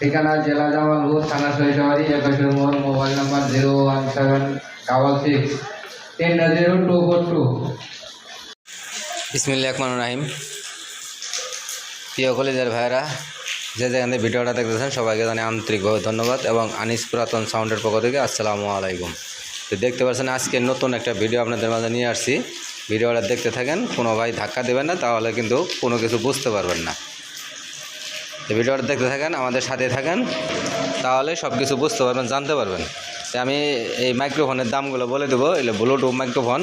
ঠিকানা জেলা জামালপুর, থানা সরিষাবাড়ি, 21 মোড়, মোবাইল নাম্বার 01766 বিসমিল্লাহির রহমানির রহিম। প্রিয় কলেজের ভাইরা, যে যেখানে ভিডিওটা দেখতেছেন সবাইকে জানাই আন্তরিকভাবে ধন্যবাদ এবং আনিস পুরাতন সাউন্ডের পক্ষ থেকে আসসালামু আলাইকুম। তো দেখতে পাচ্ছেন আজকে নতুন একটা ভিডিও আপনাদের মাঝে নিয়ে আসছি। ভিডিওটা দেখতে থাকেন, কোনো ভাই ধাক্কা দেবেন না, তাহলে কিন্তু কোনো কিছু বুঝতে পারবেন না। তো ভিডিওটা দেখতে থাকেন, আমাদের সাথে থাকেন, তাহলে সব কিছু বুঝতে পারবেন, জানতে পারবেন। তো আমি এই মাইক্রোফোনের দামগুলো বলে দেবো। এগুলো ব্লুটুথ মাইক্রোফোন,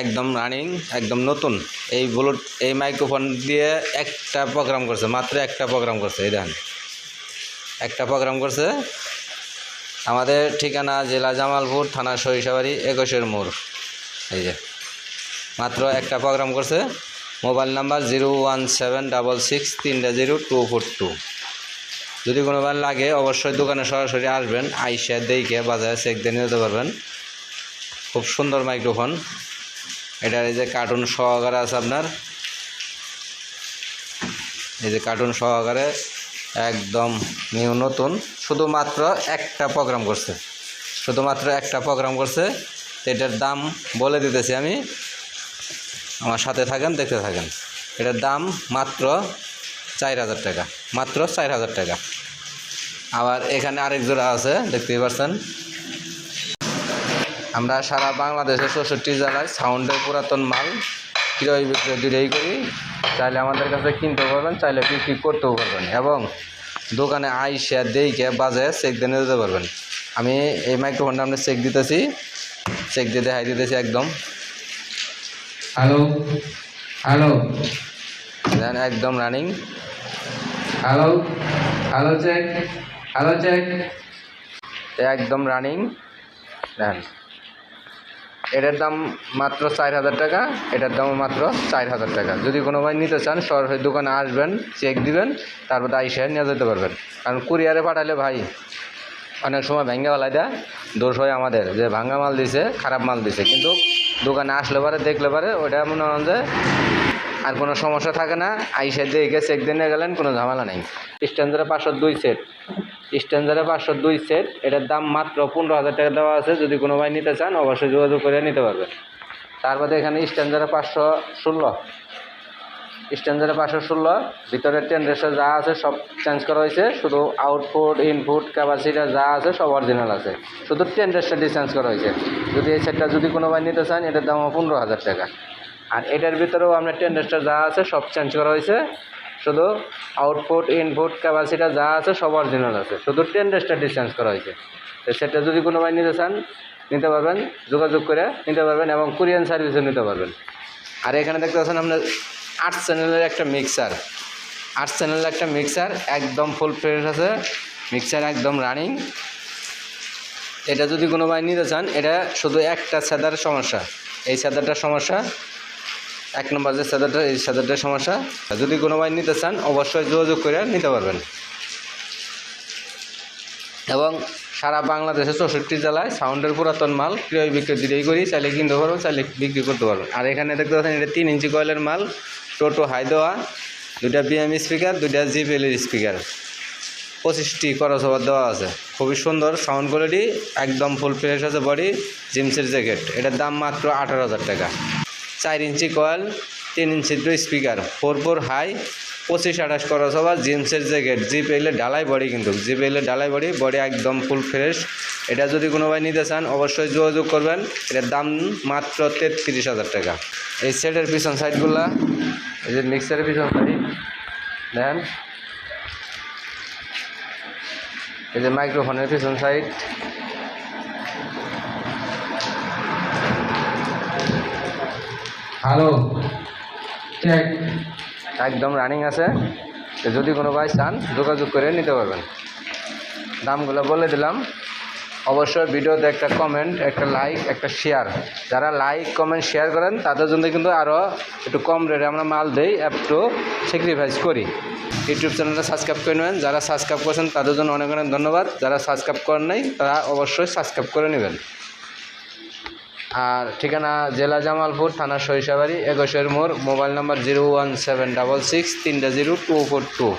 একদম রানিং, একদম নতুন। এই মাইক্রোফোন দিয়ে একটা প্রোগ্রাম করছে, মাত্র একটা প্রোগ্রাম করছে। এই দেখেন, একটা প্রোগ্রাম করছে। আমাদের ঠিকানা জেলা জামালপুর, থানা সরিষাবাড়ি, 21 মোড়। এই যে মাত্র একটা প্রোগ্রাম করছে। Mobile number 01766300242। যদি কোনো বার লাগে অবশ্যই দোকানে সরাসরি আসবেন, আইসা দেখে বাজারে চেক দিয়ে নিতে পারবেন। খুব সুন্দর মাইক্রোফোন। এটার এই যে কার্টুন সহকারে আছে আপনার, এই যে কার্টুন সহকারে একদম নিউ নতুন। শুধুমাত্র একটা প্রোগ্রাম করছে, শুধুমাত্র একটা প্রোগ্রাম করছে। এটার দাম বলে দিতেছি আমি, আমার সাথে থাকেন, দেখতে থাকেন। এটার দাম মাত্র 4000 টাকা, মাত্র 4000 টাকা। আবার এখানে আরেক জোড়া আছে, দেখতেই পাচ্ছেন। আমরা সারা বাংলাদেশে 64 জেলায় সাউন্ডের পুরাতন মাল ক্রয় বিক্রয় দুটোই করি। চাইলে আমাদের কাছে কিনতে পারবেন, চাইলে বিক্রি করতেও পারবেন এবং দোকানে আইসা দেখে বাজারে চেক দিয়ে নিতে পারবেন। আমি এই মাইক্রোফোনটা আমরা চেক দিতেছি, চেক দিয়ে দেখাই দিতেছি একদম। হ্যালো হ্যালো দেন একদম running. Hello hello check, hello check, একদম রানিং। দেন এটার দাম মাত্র 4000 টাকা, এটার দাম মাত্র 4000 টাকা। যদি কোনো ভাই নিতে চান সরাসরি দোকানে আসবেন, চেক দিবেন, তারপর আইসা নিয়ে যেতে পারবেন। কারণ কুরিয়ারে পাঠালে ভাই অনেক সময় ভেঙ্গাওয়ালাই দেয়, দোষ হয় আমাদের যে ভাঙ্গা মাল দিছে, খারাপ মাল দিছে। কিন্তু দোকানে আসলে পারে, দেখলে পারে, ওটা মনে হয় যে আর কোনো সমস্যা থাকে না। আইসা দেখে চেক দিয়ে নিয়ে গেলেন, কোনো ঝামেলা নেই। স্ট্যান্ডারে 502 সেট, স্ট্যান্ডারে 502 সেট। এটার দাম মাত্র 15000 টাকা দেওয়া আছে। যদি কোনো ভাই নিতে চান অবশ্যই যোগাযোগ করে নিতে পারবেন। তারপরে এখানে স্ট্যান্ডারে 516, স্ট্যান্ডারে 516। ভিতরে টেন্ডার যা আছে সব চেঞ্জ করা হয়েছে, শুধু আউটপুট ইনপুট ক্যাপাসিটার যা আছে সব অরিজিনাল আছে, শুধু টেন্ডারটা চেঞ্জ করা হয়েছে। যদি এই সেটটা যদি কোনো ভাই নিতে চান, এটার দাম 15000 টাকা। আর এটার ভিতরেও আপনার টেন্ডারটা যা আছে সব চেঞ্জ করা হয়েছে, শুধু আউটপুট ইনপুট ক্যাপাসিটার যা আছে সব অরিজিনাল আছে, শুধু টেন্ডারটা চেঞ্জ করা হয়েছে। তো সেটা যদি কোনো ভাই নিতে চান নিতে পারবেন, যোগাযোগ করে নিতে পারবেন এবং কুরিয়ার সার্ভিসও নিতে পারবেন। আর এখানে দেখতে পাচ্ছেন আপনার 8 চ্যানেলের একটা মিক্সার, 8 চ্যানেলের একটা মিক্সার একদম ফুল ফ্রেশ আছে, মিক্সার একদম রানিং। এটা যদি কোনো ভাই নিতে চান, এটা শুধু একটা সেদার সমস্যা, এই সেদারটার সমস্যা, 1 নম্বর যে সেদারটা, এই সেদারটার সমস্যা। যদি কোনো ভাই নিতে চান অবশ্যই যোগাযোগ করে নিতে পারবেন। এবং সারা বাংলাদেশে 64 জেলায় সাউন্ডের পুরাতন মাল ক্রয় বিক্রয় দুটোই করি। চাইলে কিনতে পারবেন, চাইলে বিক্রি করতে পারবেন। আর এখানে দেখতে পাচ্ছেন এটা 3 ইঞ্চি কয়েলের মাল, টোটো হাই দেওয়া, 2টা বিএম স্পিকার, 2টা জিপিএল স্পিকার, 25টি খরচ ওভার দেওয়া আছে। খুবই সুন্দর সাউন্ড কোয়ালিটি, একদম ফুল ফ্রেশ আছে বডি, জিন্সের জ্যাকেট। এটার দাম মাত্র 18000 টাকা। 4 ইঞ্চি কয়েল, 3 ইঞ্চি স্পিকার, 4 হাই, 25-28 খরচ ওভার, জিন্সের জ্যাকেট, জিপিএলের ঢালাই বডি, কিন্তু জিপিএলের ঢালাই বডি, বডি একদম ফুল ফ্রেশ। এটা যদি কোনো ভাই নিতে চান অবশ্যই যোগাযোগ করবেন। এটার দাম মাত্র 33000 টাকা। এই সেটের পিছন সাইডগুলা, এই যে মিক্সারের পিছন সাইড দেখেন, এই যে মাইক্রোফোনের পিছন সাইড, হ্যালো চেক, একদম রানিং আছে। যদি কোনো ভাই চান যোগাযোগ করে নিতে পারবেন। দামগুলো বলে দিলাম। অবশ্যই ভিডিওতে একটা কমেন্ট, একটা লাইক, একটা শেয়ার। যারা লাইক কমেন্ট শেয়ার করেন তাদের জন্য কিন্তু আরও একটু কম রেটে আমরা মাল দেই, একটু স্যাক্রিফাইস করি। ইউটিউব চ্যানেলটা সাবস্ক্রাইব করে নেবেন। যারা সাবস্ক্রাইব করছেন তাদের জন্য অনেক অনেক ধন্যবাদ। যারা সাবস্ক্রাইব করেন নাই তারা অবশ্যই সাবস্ক্রাইব করে নেবেন। আর ঠিকানা জেলা জামালপুর, থানা সরিষাবাড়ি, 21 মোড়, মোবাইল নাম্বার 01766300242।